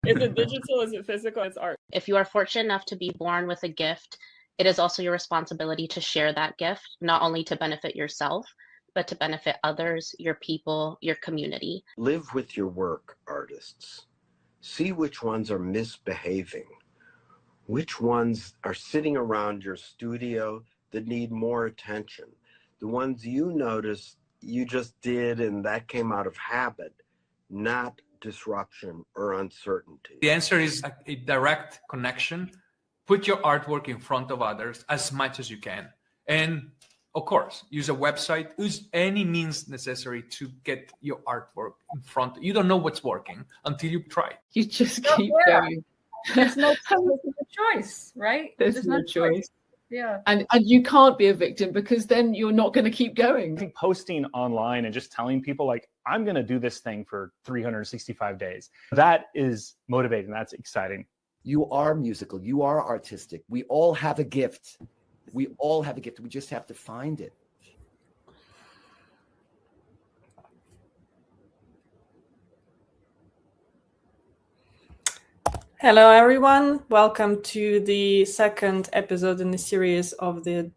Is it digital? Is it physical? It's art. If you are fortunate enough to be born with a gift, it is also your responsibility to share that gift, not only to benefit yourself, but to benefit others, your people, your community. Live with your work, artists. See which ones are misbehaving, which ones are sitting around your studio that need more attention. The ones you notice you just did and that came out of habit, not disruption or uncertainty. The answer is a direct connection. Put your artwork in front of others as much as you can. And of course, use a website, use any means necessary to get your artwork in front. You don't know what's working until you try. You just keep going. There's no choice, right? There's no choice. Yeah. And you can't be a victim because then you're not going to keep going. I think posting online and just telling people like, I'm going to do this thing for 365 days. That is motivating. That's exciting. You are musical. You are artistic. We all have a gift. We all have a gift. We just have to find it. Hello, everyone. Welcome to the second episode in the series of the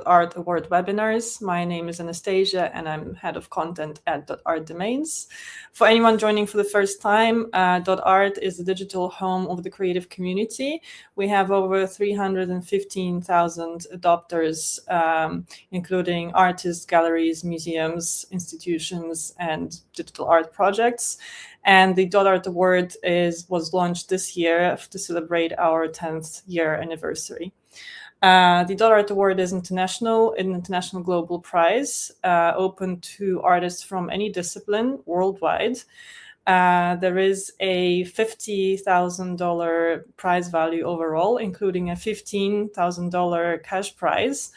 .art award webinars. My name is Anastasia and I'm head of content at .art domains. For anyone joining for the first time, .art is the digital home of the creative community. We have over 315,000 adopters, including artists, galleries, museums, institutions, and digital art projects. And the .art award was launched this year to celebrate our 10th year anniversary. The .art award is an international global prize, open to artists from any discipline worldwide. There is a $50,000 prize value overall, including a $15,000 cash prize,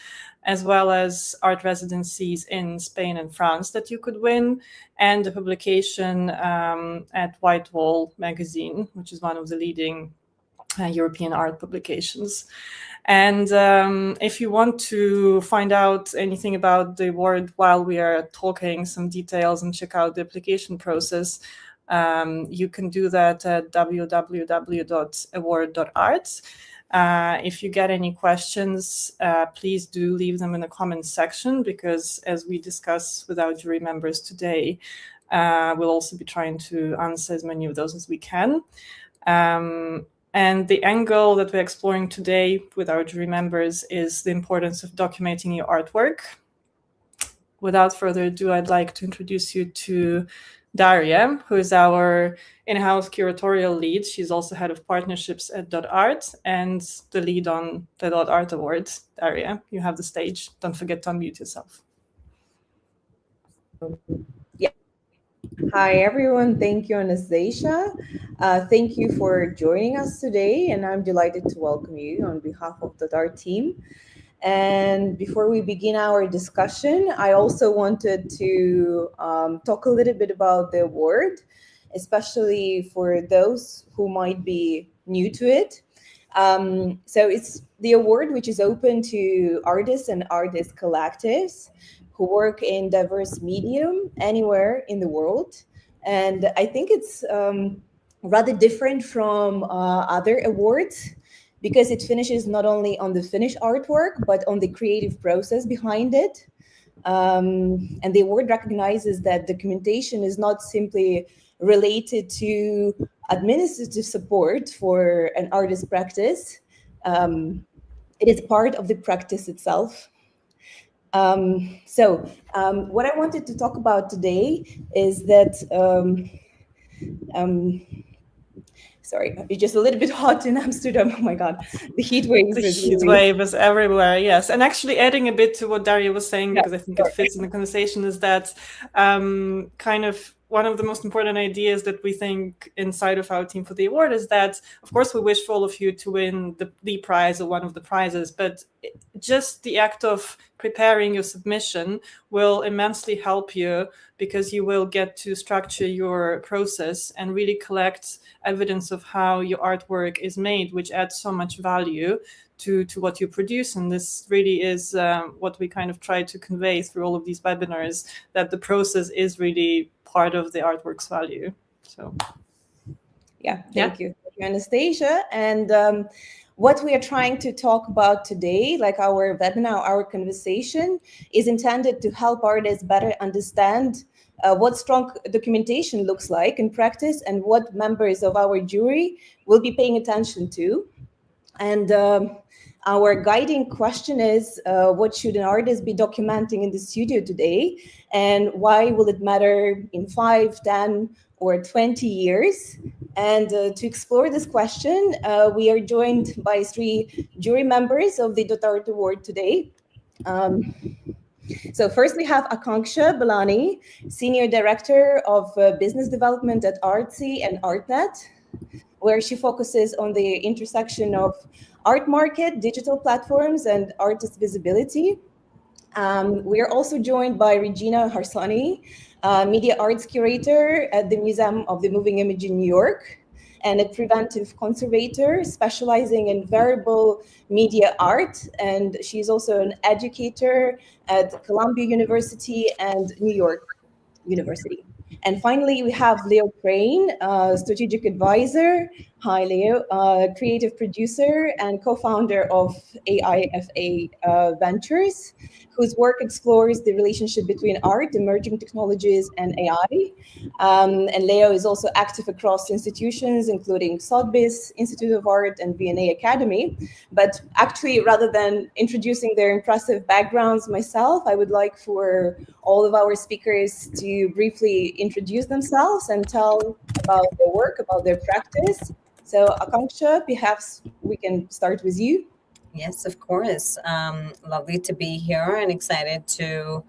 as well as art residencies in Spain and France that you could win, and a publication at White Wall magazine, which is one of the leading European art publications. And if you want to find out anything about the award while we are talking some details and check out the application process, you can do that at www.award.art. If you get any questions, please do leave them in the comments section, because as we discuss with our jury members today, we'll also be trying to answer as many of those as we can. And the angle that we're exploring today with our jury members is the importance of documenting your artwork. Without further ado, I'd like to introduce you to Daria, who is our in-house curatorial lead. She's also head of partnerships at .art and the lead on the .art award. Daria, you have the stage. Don't forget to unmute yourself. Hi, everyone. Thank you, Anastasia. Thank you for joining us today, and I'm delighted to welcome you on behalf of the .art team. And before we begin our discussion, I also wanted to talk a little bit about the award, especially for those who might be new to it. So it's the award which is open to artists and artist collectives who work in diverse medium anywhere in the world. And I think it's rather different from other awards because it finishes not only on the finished artwork, but on the creative process behind it. And the award recognizes that documentation is not simply related to administrative support for an artist practice. It is part of the practice itself. What I wanted to talk about today is that, sorry, it's just a little bit hot in Amsterdam. Oh my God, the heat wave. The heat wave is everywhere, yes. And actually adding a bit to what Daria was saying, because I think it fits in the conversation, is that kind of one of the most important ideas that we think inside of our team for the award is that, of course, we wish for all of you to win the prize or one of the prizes, but just the act of preparing your submission will immensely help you because you will get to structure your process and really collect evidence of how your artwork is made, which adds so much value to what you produce. And this really is what we kind of try to convey through all of these webinars, that the process is really part of the artwork's value. So thank you you, Anastasia. And what we are trying to talk about today, like our webinar, our conversation, is intended to help artists better understand what strong documentation looks like in practice and what members of our jury will be paying attention to. And our guiding question is, what should an artist be documenting in the studio today? And why will it matter in 5, 10, or 20 years? And to explore this question, we are joined by 3 jury members of the .art Award today. So first we have Akanksha Ballaney, Senior Director of Business Development at Artsy and Artnet, where she focuses on the intersection of art market, digital platforms, and artist visibility. We are also joined by Regina Harsanyi, Media Arts Curator at the Museum of the Moving Image in New York, and a preventive conservator specializing in variable media art. And she's also an educator at Columbia University and New York University. And finally, we have Leo Crane, strategic advisor. Hi, Leo, creative producer and co-founder of AIFA Ventures, whose work explores the relationship between art, emerging technologies, and AI. And Leo is also active across institutions, including Sotheby's, Institute of Art, and V&A Academy. But actually, rather than introducing their impressive backgrounds myself, I would like for all of our speakers to briefly introduce themselves and tell about their work, about their practice. So Akanksha, perhaps we can start with you. Yes, of course. Lovely to be here and excited to,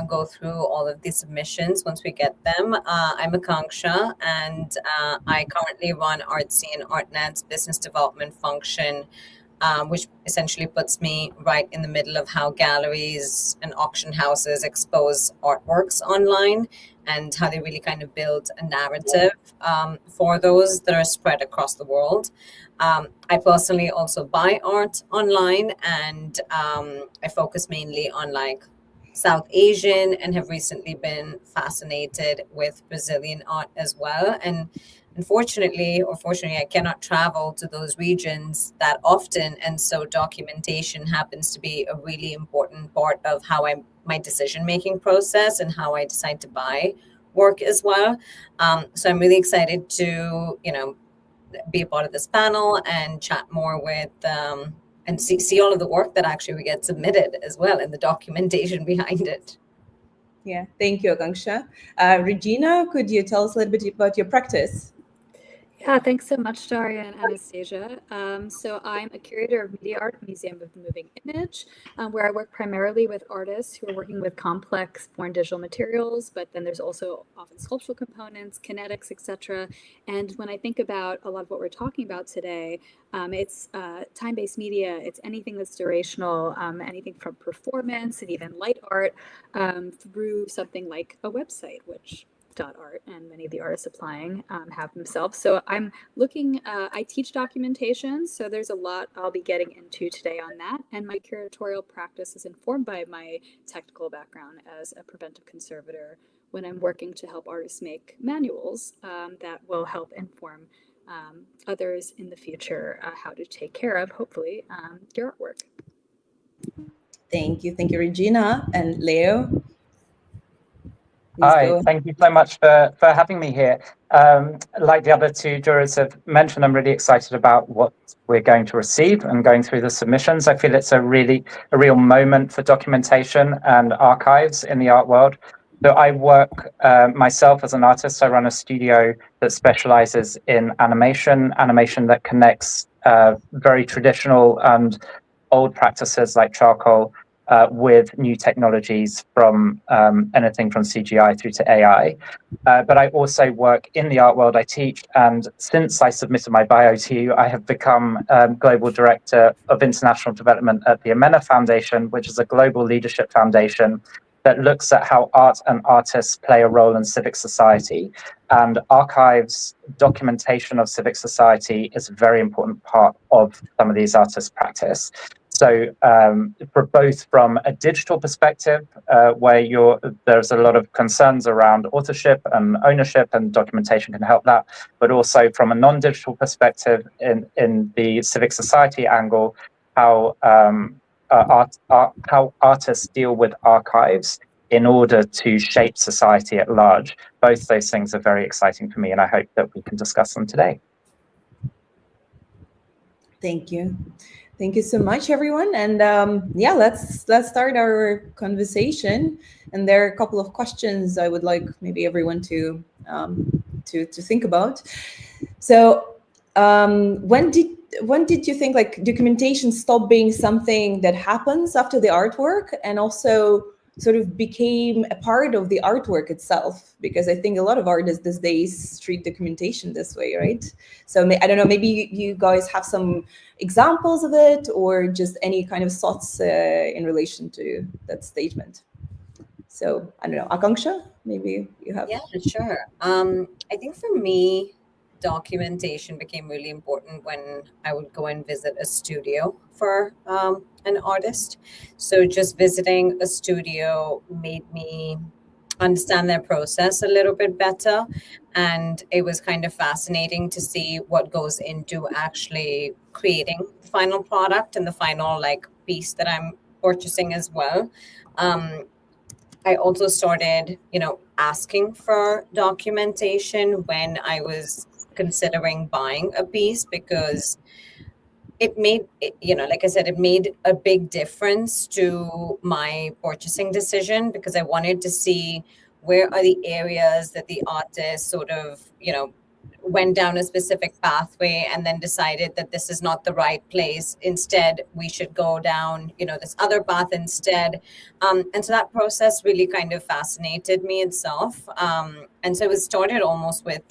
go through all of these submissions once we get them. I'm Akanksha, and I currently run Artsy and Artnet's business development function, which essentially puts me right in the middle of how galleries and auction houses expose artworks online and how they really kind of build a narrative for those that are spread across the world. I personally also buy art online, and I focus mainly on South Asian, and have recently been fascinated with Brazilian art as well. And unfortunately, or fortunately, I cannot travel to those regions that often, and so documentation happens to be a really important part of how my decision-making process and how I decide to buy work as well. So I'm really excited to, be a part of this panel and chat more with and see all of the work that actually we get submitted as well, and the documentation behind it. Yeah, thank you, Akanksha. Regina, could you tell us a little bit about your practice? Yeah, thanks so much, Daria and Anastasia. So I'm a curator of media art, Museum of the Moving Image, where I work primarily with artists who are working with complex born digital materials, but then there's also often sculptural components, kinetics, etc. And when I think about a lot of what we're talking about today, it's time-based media, it's anything that's durational, anything from performance and even light art through something like a website, which .art and many of the artists applying have themselves. So I'm looking, I teach documentation, so there's a lot I'll be getting into today on that. And my curatorial practice is informed by my technical background as a preventive conservator when I'm working to help artists make manuals that will help inform others in the future how to take care of, hopefully, your artwork. Thank you, Regina. And Leo? Hi, thank you so much for having me here. Like the other 2 jurors have mentioned, I'm really excited about what we're going to receive and going through the submissions. I feel it's a real moment for documentation and archives in the art world. So I work myself as an artist. I run a studio that specializes in animation that connects very traditional and old practices like charcoal with new technologies from anything from CGI through to AI. But I also work in the art world. I teach, and since I submitted my bio to you, I have become Global Director of International Development at the Amena Foundation, which is a global leadership foundation that looks at how art and artists play a role in civic society. And archives, documentation of civic society is a very important part of some of these artists' practice. So for both from a digital perspective, where there's a lot of concerns around authorship and ownership, and documentation can help that, but also from a non-digital perspective in the civic society angle, how artists deal with archives in order to shape society at large. Both those things are very exciting for me, and I hope that we can discuss them today. Thank you. Thank you so much, everyone. And yeah, let's start our conversation. And there are a couple of questions I would like maybe everyone to think about. So when did you think like documentation stopped being something that happens after the artwork, and also sort of became a part of the artwork itself? Because I think a lot of artists these days treat documentation this way, right? So I don't know, maybe you guys have some examples of it, or just any kind of thoughts in relation to that statement. So I don't know, Akanksha, maybe you have. Yeah, sure. I think for me, documentation became really important when I would go and visit a studio for an artist. So just visiting a studio made me understand their process a little bit better. And it was kind of fascinating to see what goes into actually creating the final product and the final like piece that I'm purchasing as well. I also started, asking for documentation when I was considering buying a piece, because it made, like I said, it made a big difference to my purchasing decision, because I wanted to see where are the areas that the artist sort of, went down a specific pathway and then decided that this is not the right place. Instead, we should go down, this other path instead. And so that process really kind of fascinated me itself. And so it started almost with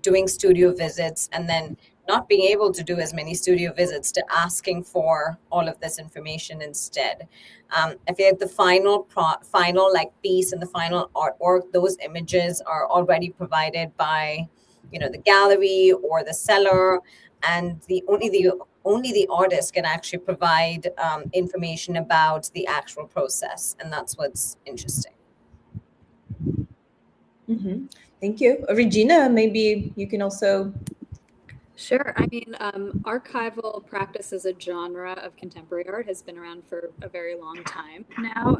doing studio visits, and then not being able to do as many studio visits, to asking for all of this information instead. I feel like the final like piece and the final artwork, those images are already provided by the gallery or the seller, and only the artist can actually provide information about the actual process, and that's what's interesting. Mm-hmm. Thank you. Regina, maybe you can also. Sure. I mean, archival practice as a genre of contemporary art has been around for a very long time now.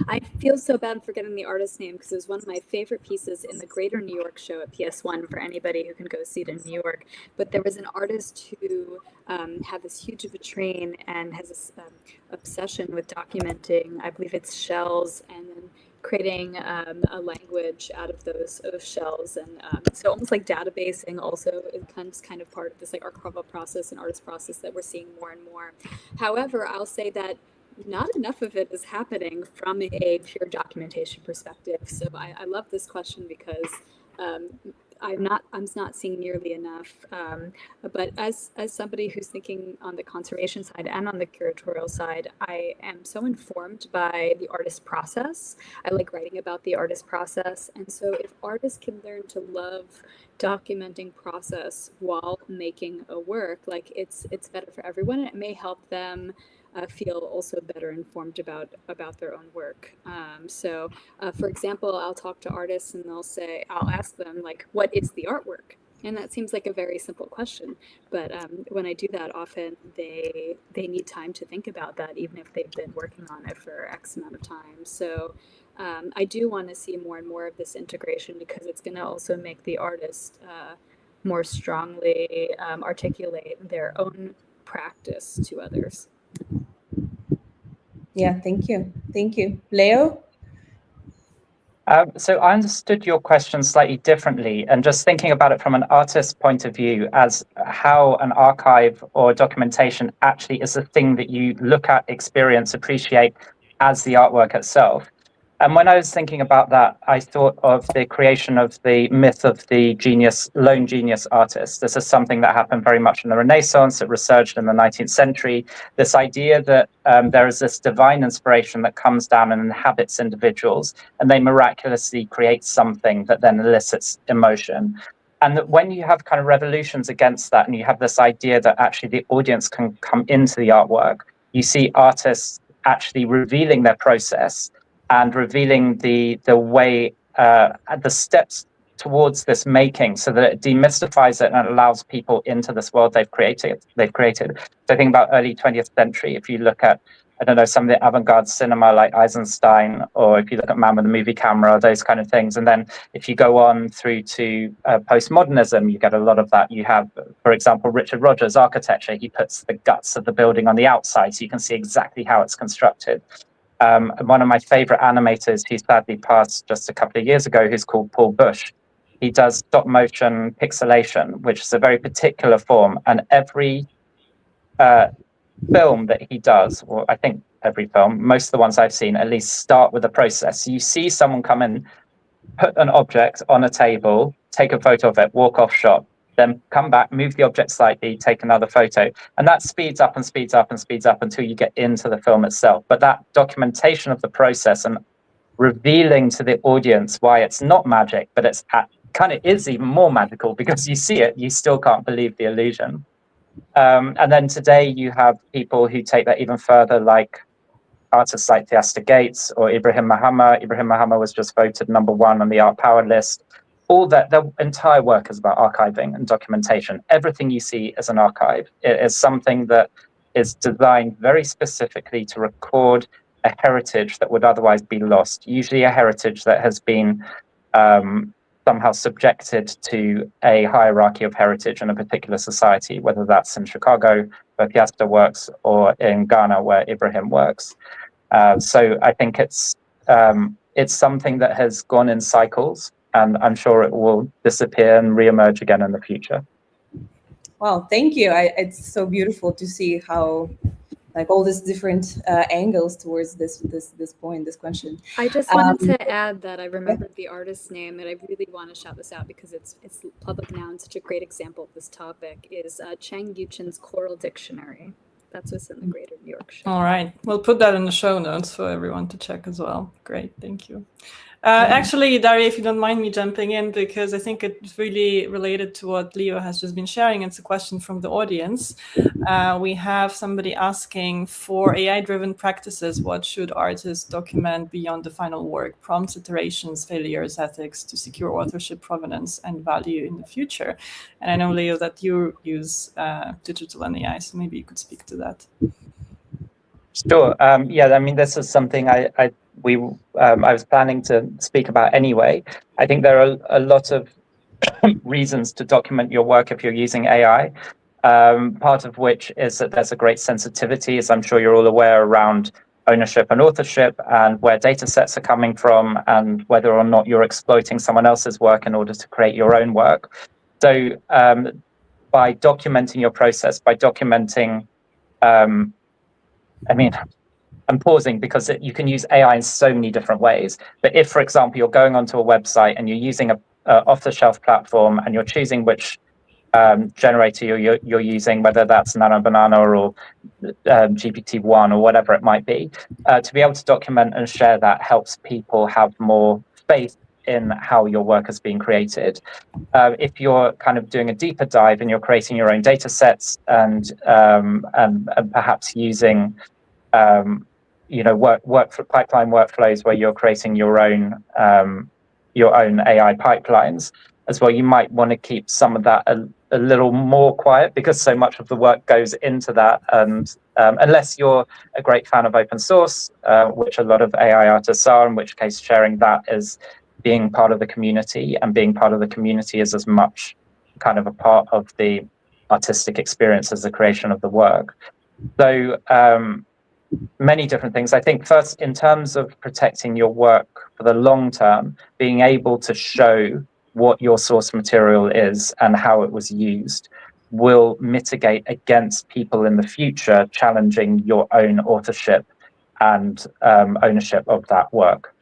I feel so bad forgetting the artist's name, because it was one of my favorite pieces in the Greater New York show at PS1 for anybody who can go see it in New York. But there was an artist who had this huge vitrine and has this obsession with documenting, I believe it's shells, and then creating a language out of those shells, and so almost like databasing also is kind of part of this like archival process and artist process that we're seeing more and more. However, I'll say that not enough of it is happening from a pure documentation perspective. So I love this question, because I'm not seeing nearly enough. But as somebody who's thinking on the conservation side and on the curatorial side, I am so informed by the artist process. I like writing about the artist process. And so if artists can learn to love documenting process while making a work, like it's better for everyone. And it may help them feel also better informed about their own work. So for example, I'll talk to artists and I'll ask them like, what is the artwork? And that seems like a very simple question, but when I do that, often they need time to think about that, even if they've been working on it for X amount of time. So I do want to see more and more of this integration, because it's going to also make the artist more strongly articulate their own practice to others. Yeah, thank you. Thank you. Leo? So I understood your question slightly differently, and just thinking about it from an artist's point of view, as how an archive or documentation actually is a thing that you look at, experience, appreciate as the artwork itself. And when I was thinking about that, I thought of the creation of the myth of the lone genius artist. This is something that happened very much in the Renaissance. It resurged in the 19th century. This idea that there is this divine inspiration that comes down and inhabits individuals, and they miraculously create something that then elicits emotion. And that when you have kind of revolutions against that, and you have this idea that actually the audience can come into the artwork, you see artists actually revealing their process and revealing the way, the steps towards this making, so that it demystifies it and allows people into this world they've created. So think about early 20th century. If you look at, I don't know, some of the avant-garde cinema like Eisenstein, or if you look at Man with a Movie Camera, those kind of things. And then if you go on through to postmodernism, you get a lot of that. You have, for example, Richard Rogers' architecture. He puts the guts of the building on the outside, so you can see exactly how it's constructed. One of my favorite animators, who sadly passed just a couple of years ago, who's called Paul Bush. He does stop motion pixelation, which is a very particular form. And every film that he does, or I think every film, most of the ones I've seen at least start with a process. So you see someone come in, put an object on a table, take a photo of it, walk off shot, then come back, move the object slightly, take another photo. And that speeds up and speeds up and speeds up until you get into the film itself. But that documentation of the process and revealing to the audience why it's not magic, but it's kind of is even more magical, because you see it, you still can't believe the illusion. And then today you have people who take that even further, like artists like Theaster Gates or Ibrahim Mahama. Ibrahim Mahama was just voted #1 on the Art Power list. All that, their entire work is about archiving and documentation. Everything you see is an archive. It is something that is designed very specifically to record a heritage that would otherwise be lost, usually a heritage that has been somehow subjected to a hierarchy of heritage in a particular society, whether that's in Chicago, where Picasso works, or in Ghana, where Ibrahim works. So I think it's something that has gone in cycles, and I'm sure it will disappear and reemerge again in the future. Well, thank you. It's so beautiful to see how, like, all these different angles towards this point, this question. I just wanted to add that I remembered the artist's name, and I really want to shout this out because it's public now and such a great example of this topic, is Chang Yuchen's Choral Dictionary. That's what's in the Greater New York show. All right. We'll put that in the show notes for everyone to check as well. Great. Thank you. Actually, Daria, if you don't mind me jumping in, because I think it's really related to what Leo has just been sharing. It's a question from the audience. We have somebody asking, for AI-driven practices, what should artists document beyond the final work? Prompts, iterations, failures, ethics, to secure authorship, provenance, and value in the future. And I know, Leo, that you use digital and AI, so maybe you could speak to that. Sure. Yeah, I mean, this is something I was planning to speak about anyway. I think there are a lot of reasons to document your work if you're using AI. Part of which is that there's a great sensitivity, as I'm sure you're all aware, around ownership and authorship, and where data sets are coming from, and whether or not you're exploiting someone else's work in order to create your own work. So by documenting your process, by documenting, I mean, I'm pausing because you can use AI in so many different ways. But if, for example, you're going onto a website and you're using a off-the-shelf platform, and you're choosing which generator you're using, whether that's Nano Banana or GPT-1 or whatever it might be, to be able to document and share that helps people have more faith in how your work is being created. If you're kind of doing a deeper dive and you're creating your own data sets and perhaps using pipeline workflows where you're creating your own AI pipelines as well, you might want to keep some of that a little more quiet, because so much of the work goes into that. And unless you're a great fan of open source, which a lot of AI artists are, in which case sharing that is being part of the community, and being part of the community is as much kind of a part of the artistic experience as the creation of the work. So many different things. I think first, in terms of protecting your work for the long term, being able to show what your source material is and how it was used will mitigate against people in the future challenging your own authorship and ownership of that work.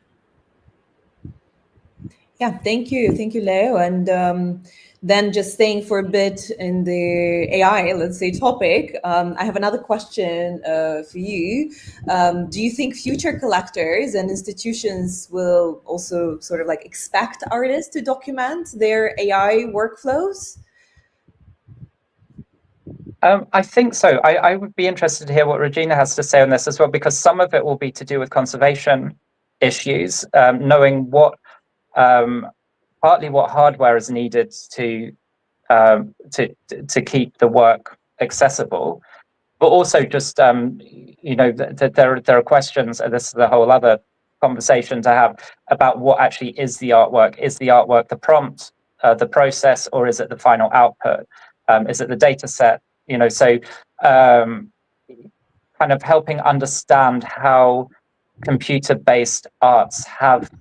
Yeah, thank you, Leo. And then just staying for a bit in the AI, let's say, topic, I have another question for you. Do you think future collectors and institutions will also sort of like expect artists to document their AI workflows? I think so. I would be interested to hear what Regina has to say on this as well, because some of it will be to do with conservation issues, knowing what partly what hardware is needed to keep the work accessible, but also just there are questions, and this is a whole other conversation to have about what actually is the artwork. Is the artwork the prompt, the process, or is it the final output? Is it the data set? So kind of helping understand how computer-based arts have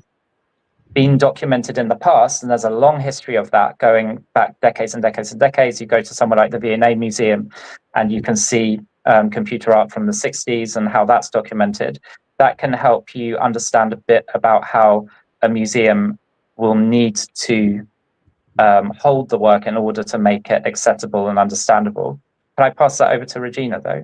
been documented in the past, and there's a long history of that going back decades and decades and decades. You go to somewhere like the V&A Museum and you can see computer art from the 60s and how that's documented. That can help you understand a bit about how a museum will need to hold the work in order to make it accessible and understandable. Can I pass that over to Regina, though?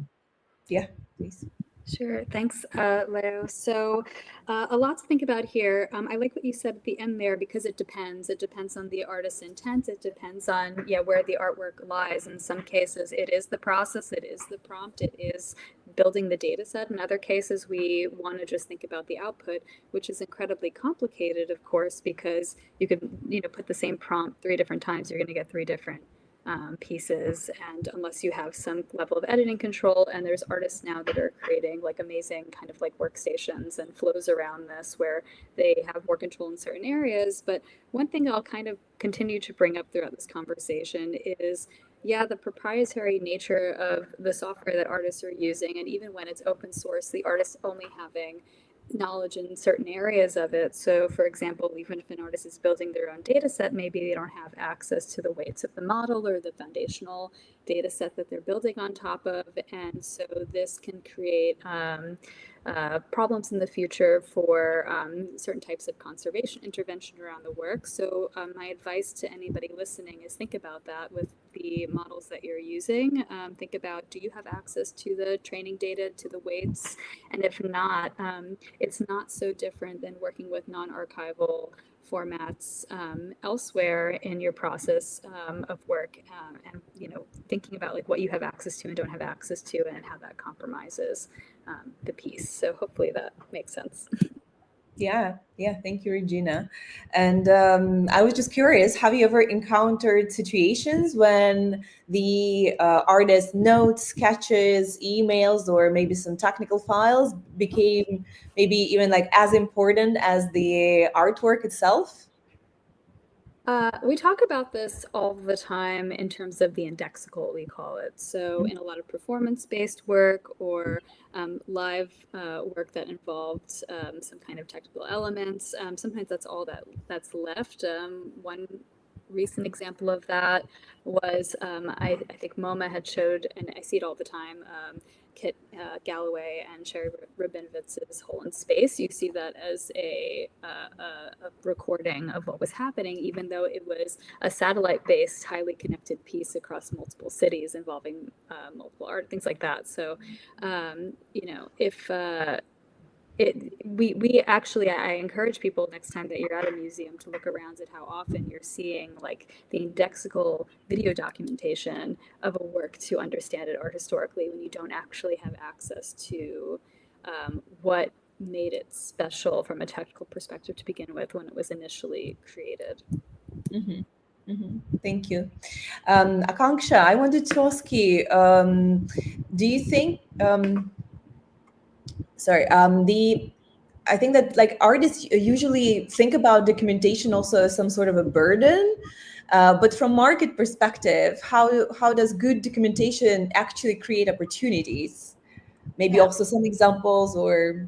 Yeah, please. Sure. Thanks, Leo. So a lot to think about here. I like what you said at the end there, because it depends. It depends on the artist's intent. It depends on where the artwork lies. In some cases, it is the process. It is the prompt. It is building the data set. In other cases, we want to just think about the output, which is incredibly complicated, of course, because you could put the same prompt 3 different times. You're going to get 3 different pieces, and unless you have some level of editing control, and there's artists now that are creating like amazing kind of like workstations and flows around this where they have more control in certain areas. But one thing I'll kind of continue to bring up throughout this conversation is the proprietary nature of the software that artists are using, and even when it's open source, the artists only having knowledge in certain areas of it. So for example, even if an artist is building their own data set, maybe they don't have access to the weights of the model or the foundational data set that they're building on top of. And so this can create problems in the future for certain types of conservation intervention around the work. So my advice to anybody listening is think about that with the models that you're using. Think about, do you have access to the training data, to the weights? And if not, it's not so different than working with non-archival formats elsewhere in your process of work, and thinking about like what you have access to and don't have access to, and how that compromises the piece. So hopefully that makes sense. Yeah, thank you, Regina. And I was just curious, have you ever encountered situations when the artist's notes, sketches, emails, or maybe some technical files became maybe even like as important as the artwork itself? We talk about this all the time in terms of the indexical, we call it. So in a lot of performance-based work or live work that involved some kind of technical elements, sometimes that's all that's left. One recent example of that was I think MoMA had showed, and I see it all the time, Kit Galloway and Sherrie Rabinowitz's Hole in Space. You see that as a recording of what was happening, even though it was a satellite-based, highly connected piece across multiple cities involving multiple art, things like that. So, if we actually, I encourage people next time that you're at a museum to look around at how often you're seeing like the indexical video documentation of a work to understand it art historically, when you don't actually have access to what made it special from a technical perspective to begin with when it was initially created. Thank you. Akanksha, I wanted to ask you, do you think I think that like artists usually think about documentation also as some sort of a burden, but from market perspective, how does good documentation actually create opportunities? Maybe also some examples, or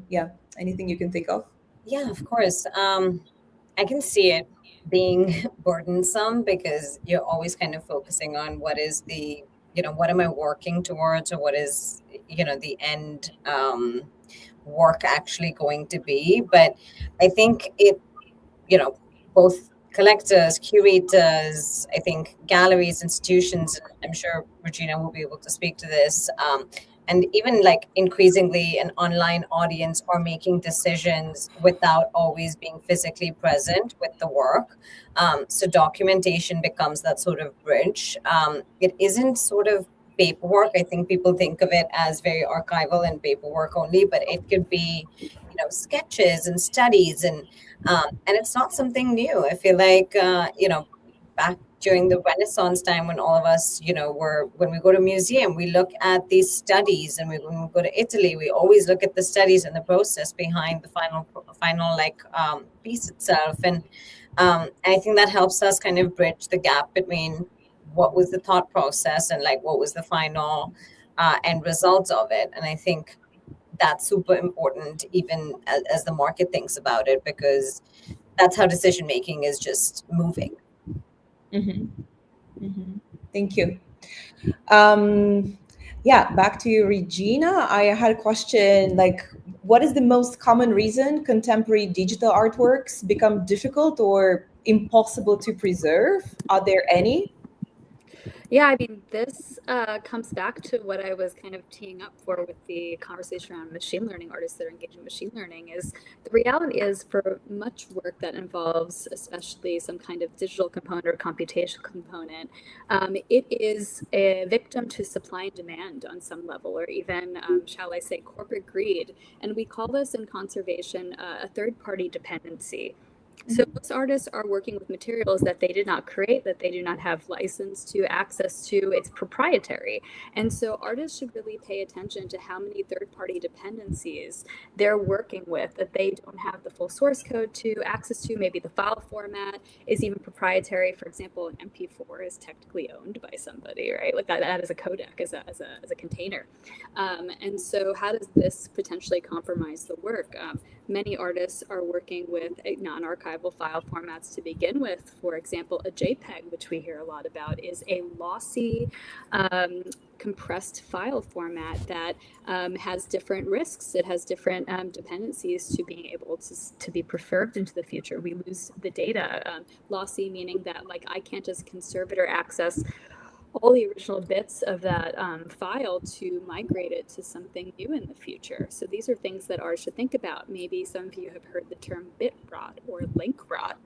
anything you can think of. Yeah, of course. I can see it being burdensome because you're always kind of focusing on what is the, what am I working towards, or what is, the end work actually going to be. But I think it, both collectors, curators, I think galleries, institutions, I'm sure Regina will be able to speak to this, and even like increasingly an online audience are making decisions without always being physically present with the work. So documentation becomes that sort of bridge. It isn't sort of paperwork. I think people think of it as very archival and paperwork only, but it could be, sketches and studies, and it's not something new. I feel like, back during the Renaissance time, when all of us, when we go to a museum, we look at these studies, and when we go to Italy, we always look at the studies and the process behind the final piece itself. And I think that helps us kind of bridge the gap between what was the thought process and what was the final end results of it. And I think that's super important, even as the market thinks about it, because that's how decision making is just moving. Thank you. Back to you, Regina. I had a question, what is the most common reason contemporary digital artworks become difficult or impossible to preserve? Are there any? Yeah, I mean, this comes back to what I was kind of teeing up for with the conversation around machine learning artists that are engaging in machine learning. Is the reality is, for much work that involves especially some kind of digital component or computation component, it is a victim to supply and demand on some level, or even, shall I say, corporate greed. And we call this in conservation a third-party dependency. So most artists are working with materials that they did not create, that they do not have license to, access to. It's proprietary. And so artists should really pay attention to how many third-party dependencies they're working with that they don't have the full source code to, access to. Maybe the file format is even proprietary. For example, an MP4 is technically owned by somebody, right? Like that is a codec, as a container. And so how does this potentially compromise the work? Many artists are working with non-archival file formats to begin with. For example, a JPEG, which we hear a lot about, is a lossy, compressed file format that has different risks. It has different dependencies to being able to be preserved into the future. We lose the data. Lossy meaning that I can't as conservator access all the original bits of that file to migrate it to something new in the future. So these are things that artists should think about. Maybe some of you have heard the term bit rot or link rot.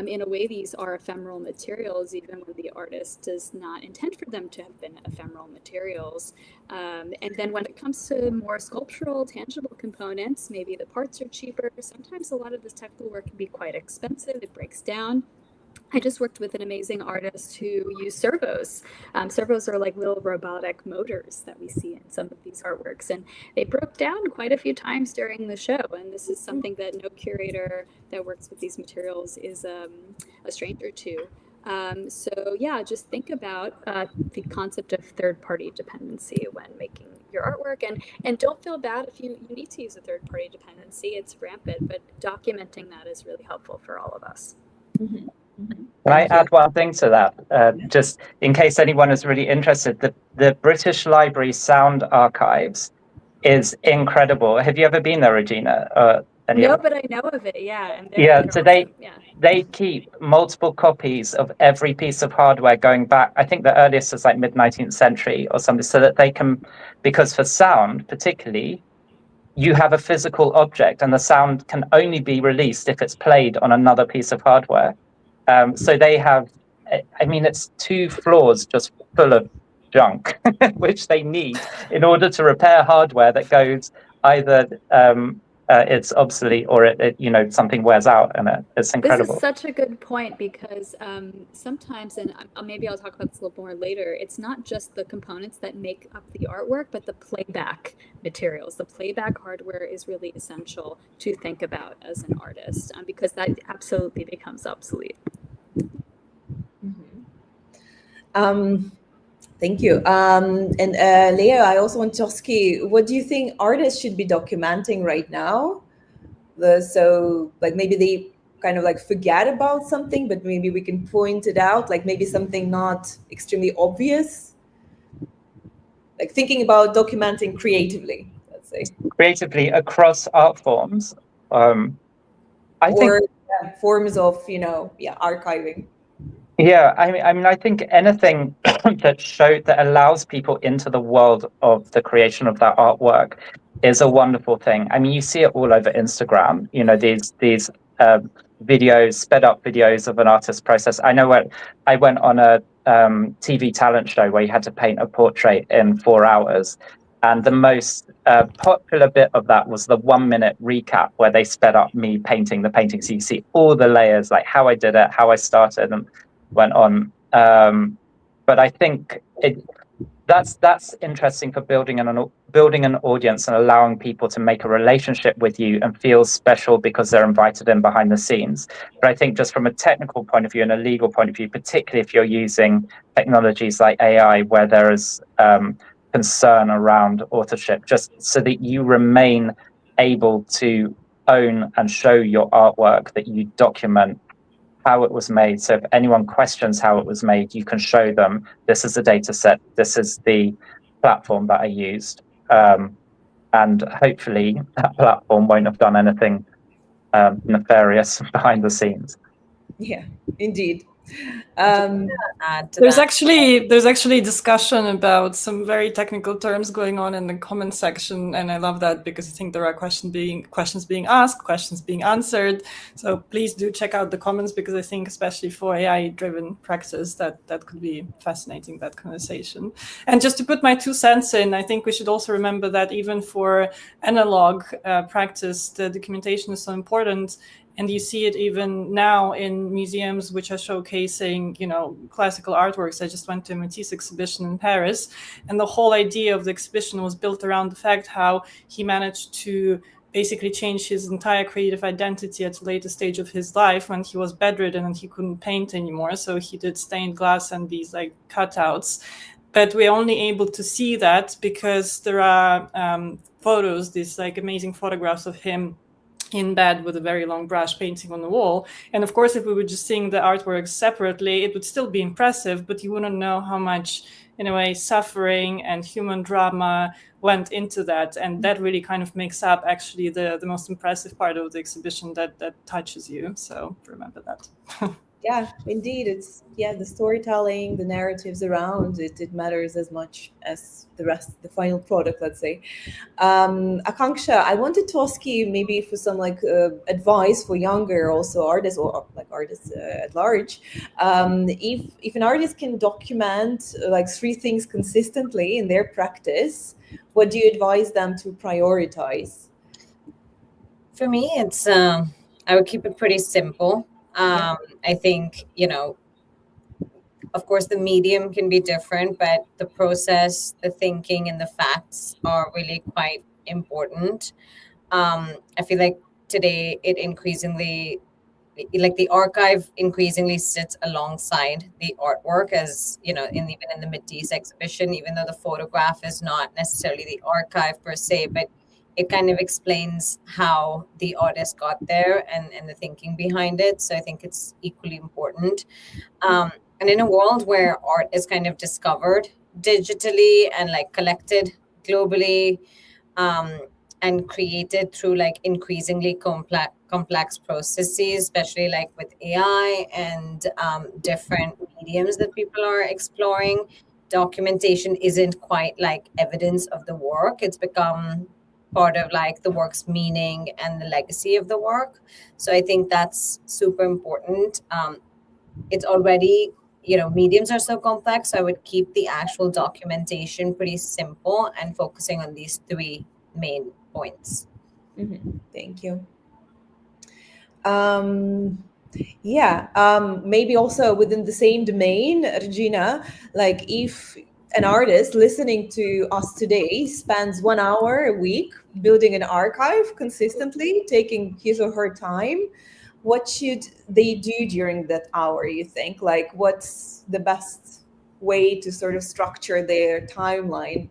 In a way, these are ephemeral materials, even when the artist does not intend for them to have been ephemeral materials. And then when it comes to more sculptural, tangible components, maybe the parts are cheaper. Sometimes a lot of this technical work can be quite expensive. It breaks down. I just worked with an amazing artist who used servos. Servos are like little robotic motors that we see in some of these artworks, and they broke down quite a few times during the show. And this is something that no curator that works with these materials is a stranger to. So yeah, just think about the concept of third-party dependency when making your artwork, and don't feel bad if you need to use a third-party dependency. It's rampant, but documenting that is really helpful for all of us. Mm-hmm. Can I add one thing to that? Just in case anyone is really interested, the British Library Sound Archives is incredible. Have you ever been there, Regina? No, but I know of it, yeah. And so they keep multiple copies of every piece of hardware going back, I think the earliest is mid-19th century or something, so that they can, because for sound particularly, you have a physical object and the sound can only be released if it's played on another piece of hardware. So they have, it's 2 floors just full of junk, which they need in order to repair hardware that goes either it's obsolete or it something wears out, and it's incredible. This is such a good point, because sometimes, and maybe I'll talk about this a little more later, it's not just the components that make up the artwork, but the playback materials. The playback hardware is really essential to think about as an artist, because that absolutely becomes obsolete. Thank you. And Leah, I also want to ask you, what do you think artists should be documenting right now? Maybe they kind of forget about something, but maybe we can point it out, maybe something not extremely obvious. Thinking about documenting creatively, let's say. Creatively across art forms. I think forms of, archiving. Yeah, I think anything that allows people into the world of the creation of that artwork is a wonderful thing. You see it all over Instagram. These videos, sped up videos of an artist's process. I know when I went on a TV talent show where you had to paint a portrait in 4 hours. And the most popular bit of that was the 1-minute recap where they sped up me painting the painting. So you see all the layers, like how I did it, how I started and went on. But I think that's interesting for building an audience and allowing people to make a relationship with you and feel special because they're invited in behind the scenes. But I think just from a technical point of view and a legal point of view, particularly if you're using technologies like AI, where there is concern around authorship, just so that you remain able to own and show your artwork, that you document how it was made. So if anyone questions how it was made, you can show them, this is the data set, this is the platform that I used. And hopefully that platform won't have done anything nefarious behind the scenes. Yeah, indeed. There's actually discussion about some very technical terms going on in the comment section, and I love that because I think there are questions being asked, questions being answered. So please do check out the comments, because I think especially for AI-driven practice that could be fascinating, that conversation. And just to put my 2 cents in, I think we should also remember that even for analog practice, the documentation is so important. And you see it even now in museums which are showcasing, classical artworks. I just went to a Matisse exhibition in Paris, and the whole idea of the exhibition was built around the fact how he managed to basically change his entire creative identity at a later stage of his life when he was bedridden and he couldn't paint anymore. So he did stained glass and these like cutouts. But we're only able to see that because there are photos, these like amazing photographs of him in bed with a very long brush painting on the wall. And of course, if we were just seeing the artworks separately, it would still be impressive, but you wouldn't know how much, in a way, suffering and human drama went into that. And that really kind of makes up actually the most impressive part of the exhibition that touches you. So remember that. Yeah, indeed. It's the storytelling, the narratives around it, it matters as much as the rest, the final product, let's say. Akanksha, I wanted to ask you maybe for some advice for younger also artists, or like artists at large. If an artist can document 3 things consistently in their practice, what do you advise them to prioritize? For me, it's I would keep it pretty simple. I think, of course, the medium can be different, but the process, the thinking, and the facts are really quite important. I feel like today it increasingly, the archive increasingly sits alongside the artwork, as, even in the Matisse exhibition, even though the photograph is not necessarily the archive per se, but it kind of explains how the artist got there and the thinking behind it. So I think it's equally important. And in a world where art is kind of discovered digitally and collected globally and created through increasingly complex processes, especially with AI and different mediums that people are exploring, documentation isn't quite evidence of the work. It's become part of the work's meaning and the legacy of the work. So I think that's super important. It's already, mediums are so complex. So I would keep the actual documentation pretty simple and focusing on these 3 main points. Mm-hmm. Thank you. Maybe also within the same domain, Regina, if an artist listening to us today spends 1 hour a week building an archive consistently, taking his or her time, what should they do during that hour, you think? What's the best way to sort of structure their timeline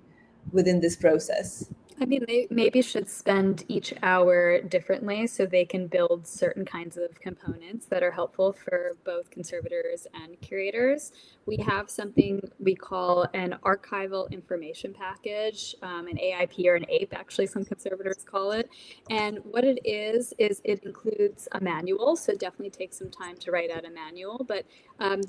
within this process? I mean, they maybe should spend each hour differently so they can build certain kinds of components that are helpful for both conservators and curators. We have something we call an archival information package, an AIP or an APE, actually, some conservators call it. And what it is it includes a manual, so definitely take some time to write out a manual. But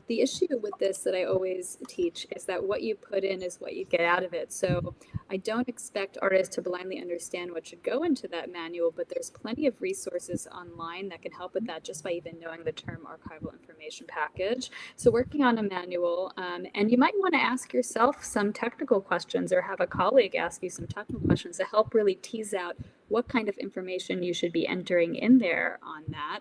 the issue with this that I always teach is that what you put in is what you get out of it. So I don't expect artists to blindly understand what should go into that manual, but there's plenty of resources online that can help with that just by even knowing the term archival information information package. So working on a manual, and you might want to ask yourself some technical questions or have a colleague ask you some technical questions to help really tease out what kind of information you should be entering in there on that.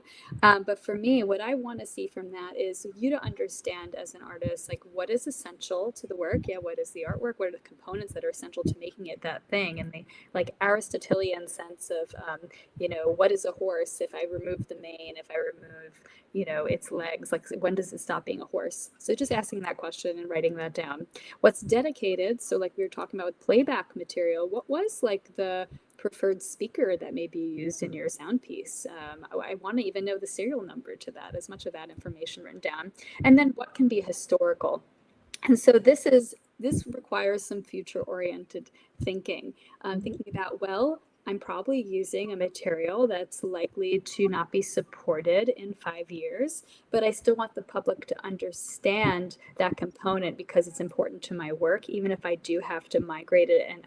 But for me, what I want to see from that is you to understand as an artist, like what is essential to the work? Yeah, what is the artwork? What are the components that are essential to making it that thing? And the like Aristotelian sense of, you know, what is a horse? If I remove the mane, if I remove, you know, its legs, like when does it stop being a horse? So just asking that question and writing that down. What's dedicated? So like we were talking about with playback material, what was like the preferred speaker that may be used in your sound piece? I want to even know the serial number to that, as much of that information written down. And then what can be historical? And so this requires some future-oriented thinking, thinking about, well, I'm probably using a material that's likely to not be supported in 5 years, but I still want the public to understand that component because it's important to my work, even if I do have to migrate it and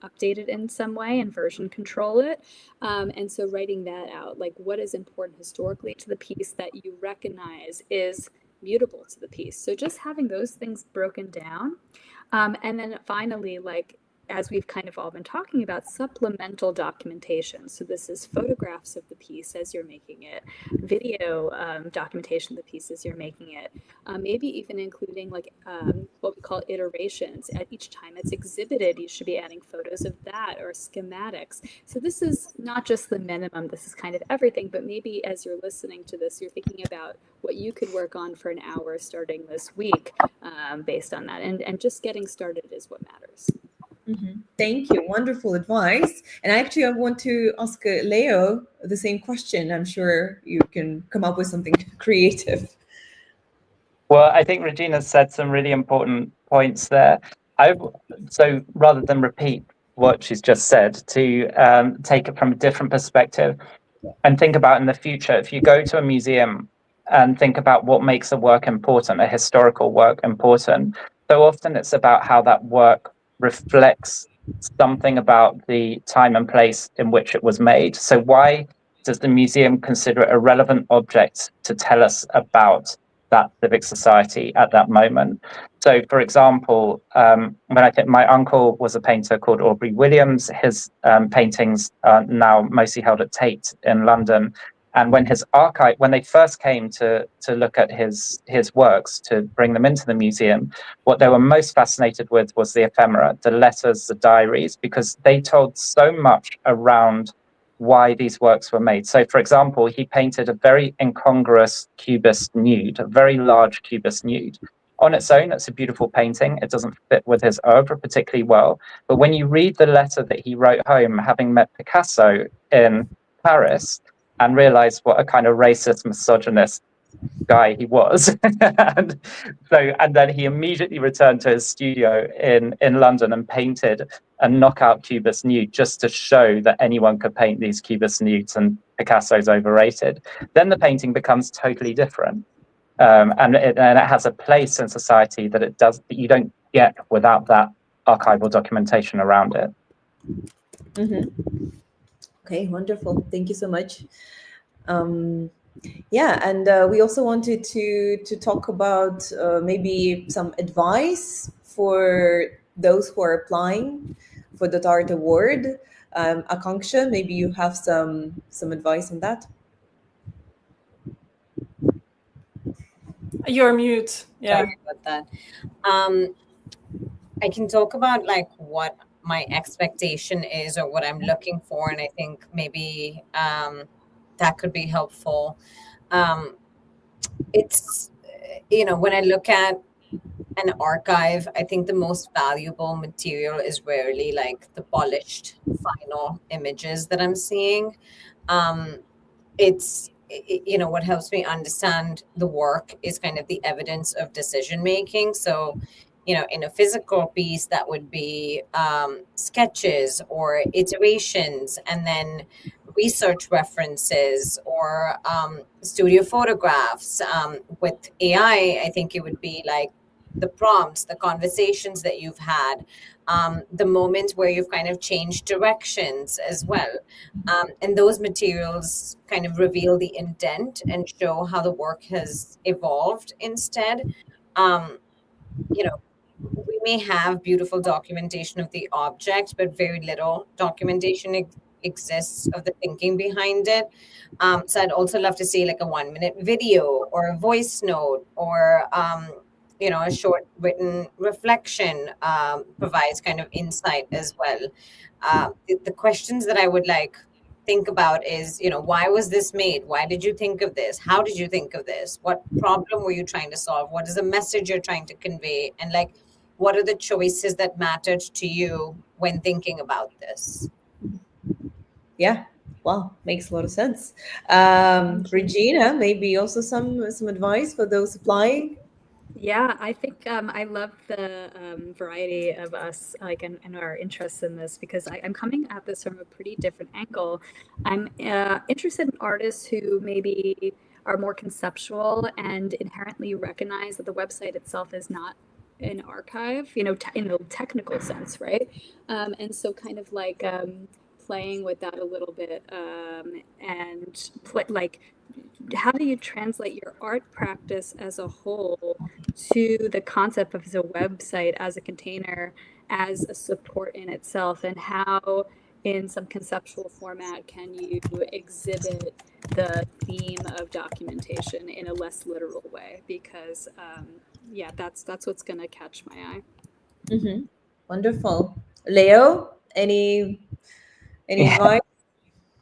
update it in some way and version control it. And so writing that out, like what is important historically to the piece that you recognize is mutable to the piece. So just having those things broken down. And then finally, like, as we've kind of all been talking about, supplemental documentation. So this is photographs of the piece as you're making it, video documentation of the piece as you're making it, maybe even including like what we call iterations. At each time it's exhibited, you should be adding photos of that or schematics. So this is not just the minimum, this is kind of everything, but maybe as you're listening to this, you're thinking about what you could work on for an hour starting this week based on that. And just getting started is what matters. Mm-hmm. Thank you. Wonderful advice. And actually, I want to ask Leo the same question. I'm sure you can come up with something creative. Well, I think Regina said some really important points there. So rather than repeat what she's just said, to take it from a different perspective and think about in the future, if you go to a museum and think about what makes a work important, a historical work important, so often it's about how that work reflects something about the time and place in which it was made. So why does the museum consider it a relevant object to tell us about that civic society at that moment? So, for example, when I think my uncle was a painter called Aubrey Williams, his paintings are now mostly held at Tate in London. And when his archive, when they first came to look at his works, to bring them into the museum, what they were most fascinated with was the ephemera, the letters, the diaries, because they told so much around why these works were made. So, for example, he painted a very incongruous cubist nude, a very large cubist nude. On its own, it's a beautiful painting. It doesn't fit with his oeuvre particularly well. But when you read the letter that he wrote home, having met Picasso in Paris, and realized what a kind of racist, misogynist guy he was. and then he immediately returned to his studio in London and painted a knockout cubist nude just to show that anyone could paint these cubist nudes and Picasso's overrated. Then the painting becomes totally different. And it has a place in society that you don't get without that archival documentation around it. Mm-hmm. Okay, wonderful. Thank you so much. Yeah, and we also wanted to talk about maybe some advice for those who are applying for the Art Award. Akanksha, maybe you have some advice on that. You're mute. Yeah. Sorry about that. I can talk about like what my expectation is or what I'm looking for, and I think maybe that could be helpful. It's, you know, when I look at an archive, I think the most valuable material is rarely like the polished final images that I'm seeing. It's, you know, what helps me understand the work is kind of the evidence of decision making. So, you know, in a physical piece, that would be sketches or iterations, and then research references or studio photographs. With AI, I think it would be like the prompts, the conversations that you've had, the moments where you've kind of changed directions as well. And those materials kind of reveal the intent and show how the work has evolved instead. You know, we may have beautiful documentation of the object, but very little documentation exists of the thinking behind it. So I'd also love to see like a 1-minute video or a voice note, or a short written reflection provides kind of insight as well. The questions that I would like think about is, why was this made? Why did you think of this? How did you think of this? What problem were you trying to solve? What is the message you're trying to convey? And like, what are the choices that mattered to you when thinking about this? Yeah, well, makes a lot of sense. Regina, maybe also some advice for those applying. Yeah, I think I love the variety of us, like, and our interests in this, because I'm coming at this from a pretty different angle. I'm interested in artists who maybe are more conceptual and inherently recognize that the website itself is not an archive, in a technical sense, right? And so kind of like playing with that a little bit, and how do you translate your art practice as a whole to the concept of the website as a container, as a support in itself, and how in some conceptual format can you exhibit the theme of documentation in a less literal way? Because that's what's going to catch my eye. Mm-hmm. Wonderful. Leo, any advice?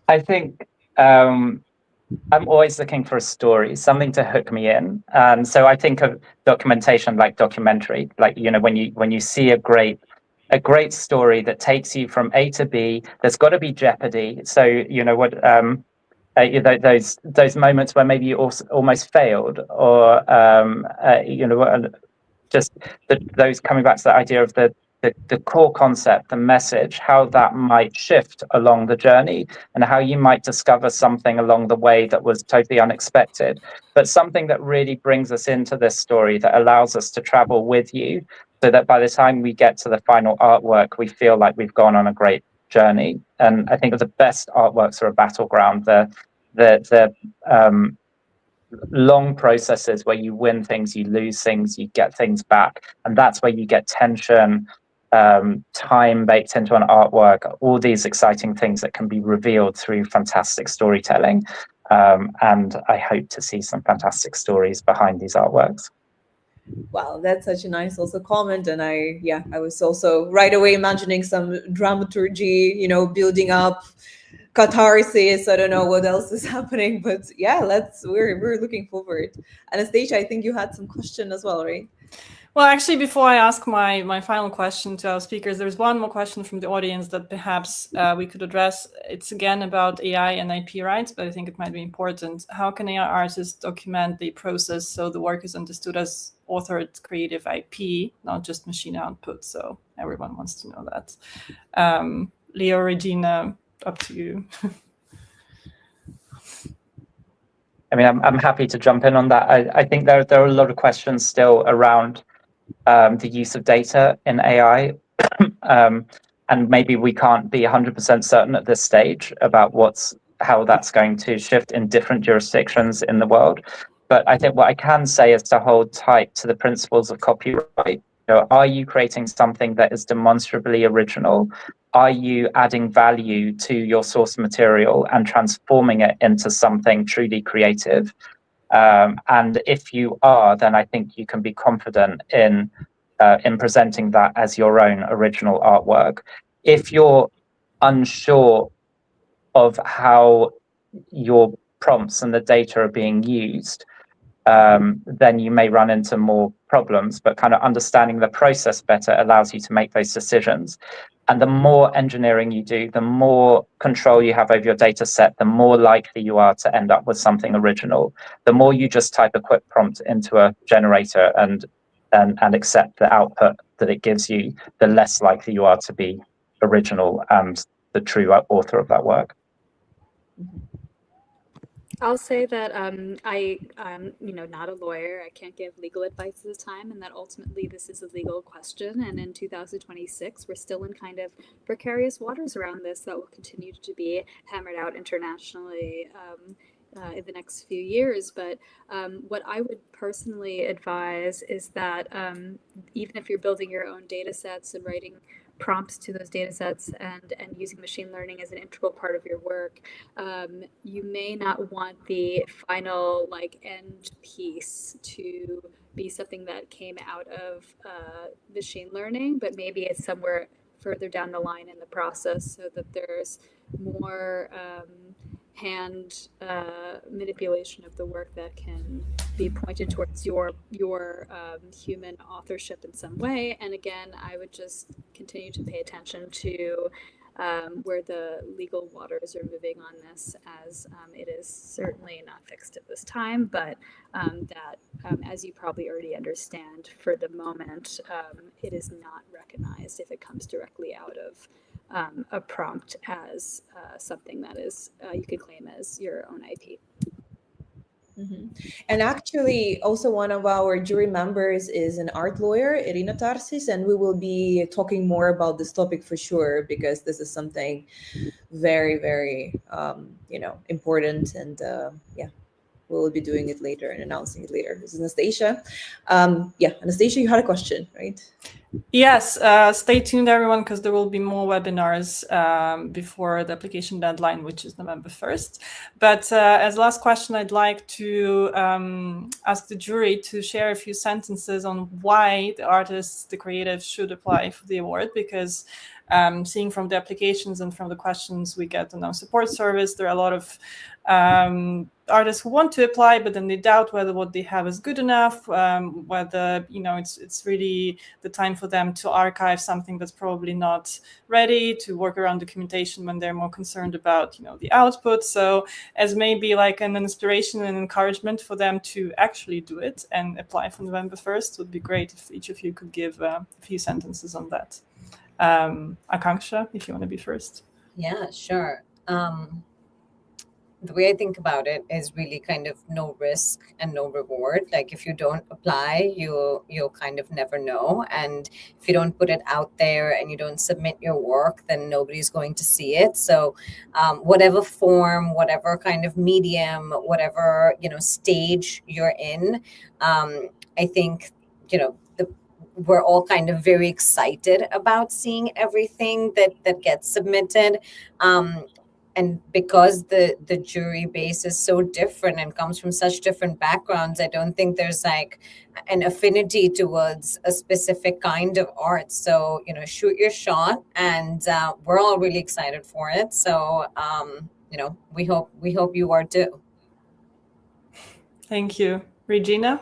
I think I'm always looking for a story, something to hook me in. And so I think of documentation like documentary, like, when you see a great story that takes you from A to B, there's got to be jeopardy. So, those moments where maybe you almost failed, or, just those coming back to the idea of the core concept, the message, how that might shift along the journey, and how you might discover something along the way that was totally unexpected, but something that really brings us into this story, that allows us to travel with you, so that by the time we get to the final artwork, we feel like we've gone on a great journey. And I think the best artworks are a battleground. The long processes where you win things, you lose things, you get things back, and that's where you get tension, time baked into an artwork, all these exciting things that can be revealed through fantastic storytelling. And I hope to see some fantastic stories behind these artworks. Wow, that's such a nice also comment. And I was also right away imagining some dramaturgy, building up catharsis. I don't know what else is happening, but yeah, we're looking forward. Anastasia, I think you had some question as well, right? Well, actually, before I ask my final question to our speakers, there's one more question from the audience that perhaps we could address. It's again about AI and IP rights, but I think it might be important. How can AI artists document the process so the work is understood as authored creative IP, not just machine output? So everyone wants to know that. Leo, Regina, up to you. I mean, I'm happy to jump in on that. I think there are a lot of questions still around the use of data in AI, and maybe we can't be 100% certain at this stage about how that's going to shift in different jurisdictions in the world. But I think what I can say is to hold tight to the principles of copyright. Are you creating something that is demonstrably original? Are you adding value to your source material and transforming it into something truly creative? And if you are, then I think you can be confident in presenting that as your own original artwork. If you're unsure of how your prompts and the data are being used, then you may run into more problems, but kind of understanding the process better allows you to make those decisions. And the more engineering you do, the more control you have over your data set, the more likely you are to end up with something original. The more you just type a quick prompt into a generator and accept the output that it gives you, the less likely you are to be original and the true author of that work. I'll say that I'm not a lawyer. I can't give legal advice at the time, and that ultimately this is a legal question. And in 2026, we're still in kind of precarious waters around this that will continue to be hammered out internationally in the next few years. But what I would personally advise is that even if you're building your own data sets and writing prompts to those data sets and using machine learning as an integral part of your work, you may not want the final end piece to be something that came out of machine learning, but maybe it's somewhere further down the line in the process so that there's more hand manipulation of the work that can be pointed towards your human authorship in some way. And again, I would just continue to pay attention to where the legal waters are moving on this, as it is certainly not fixed at this time, but that, as you probably already understand, for the moment, it is not recognized if it comes directly out of a prompt as something that is you can claim as your own IP. Mm-hmm. And actually, also one of our jury members is an art lawyer, Irina Tarsis, and we will be talking more about this topic for sure, because this is something very, very, important. And yeah, we will be doing it later and announcing it later. This is Anastasia. Anastasia, you had a question, right? Yes, stay tuned, everyone, because there will be more webinars before the application deadline, which is November 1st. But as last question, I'd like to ask the jury to share a few sentences on why the artists, the creatives, should apply for the award, because seeing from the applications and from the questions we get on our support service, there are a lot of artists who want to apply, but then they doubt whether what they have is good enough, whether it's really the time for them to archive something that's probably not ready, to work around documentation when they're more concerned about the output. So as maybe like an inspiration and encouragement for them to actually do it and apply for November 1st, would be great if each of you could give a few sentences on that. Akanksha, if you want to be first. Yeah, sure. The way I think about it is really kind of no risk and no reward. Like if you don't apply, you'll kind of never know. And if you don't put it out there and you don't submit your work, then nobody's going to see it. So whatever form, whatever kind of medium, whatever, stage you're in, I think, we're all kind of very excited about seeing everything that gets submitted. And because the jury base is so different and comes from such different backgrounds, I don't think there's like an affinity towards a specific kind of art. So, shoot your shot, and we're all really excited for it. So, we hope you are too. Thank you. Regina?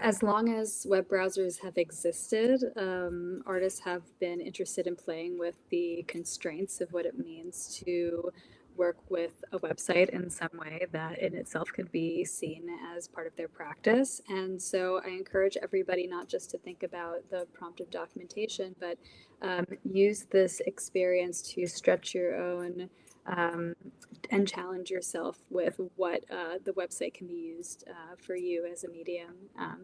As long as web browsers have existed, artists have been interested in playing with the constraints of what it means to work with a website in some way that in itself could be seen as part of their practice. And so I encourage everybody not just to think about the prompt of documentation, but use this experience to stretch your own and challenge yourself with what the website can be used for you as a medium.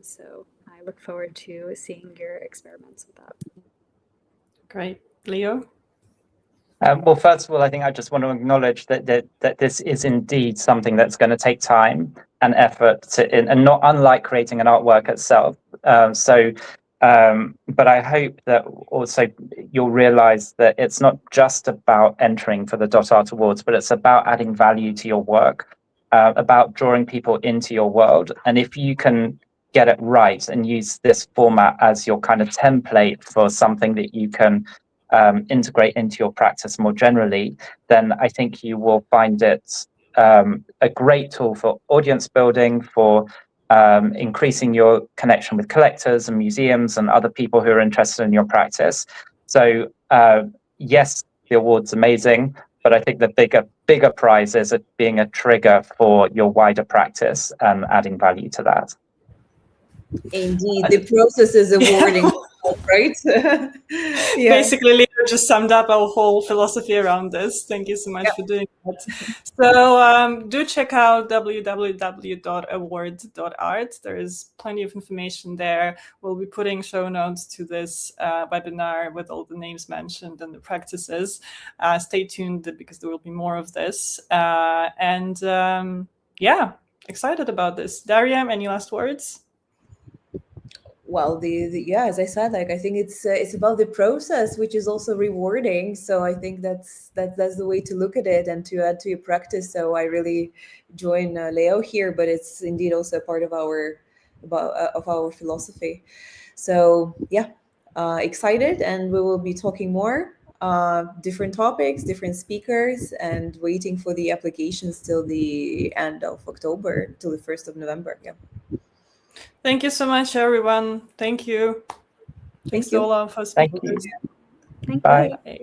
So I look forward to seeing your experiments with that. Great. Leo? Well, first of all, I think I just want to acknowledge that this is indeed something that's going to take time and effort, and not unlike creating an artwork itself. But I hope that also you'll realize that it's not just about entering for the .art Awards, but it's about adding value to your work, about drawing people into your world. And if you can get it right and use this format as your kind of template for something that you can integrate into your practice more generally, then I think you will find it a great tool for audience building, for increasing your connection with collectors and museums and other people who are interested in your practice. So yes, the award's amazing, but I think the bigger prize is it being a trigger for your wider practice and adding value to that. Indeed, the process is awarding, right? Yeah. Basically, Leo just summed up our whole philosophy around this. Thank you so much for doing that. So do check out www.award.art. There is plenty of information there. We'll be putting show notes to this webinar with all the names mentioned and the practices. Stay tuned because there will be more of this. Yeah, excited about this. Daria, any last words? Well, yeah, as I said, like I think it's about the process, which is also rewarding. So I think that's the way to look at it and to add to your practice. So I really join Leo here, but it's indeed also a part of our philosophy. So yeah, excited, and we will be talking more, different topics, different speakers, and waiting for the applications till the end of October, till the 1st of November. Yeah. Thank you so much, everyone. Thank you. Thanks to Olaf for speaking. Thank you. Bye. Bye.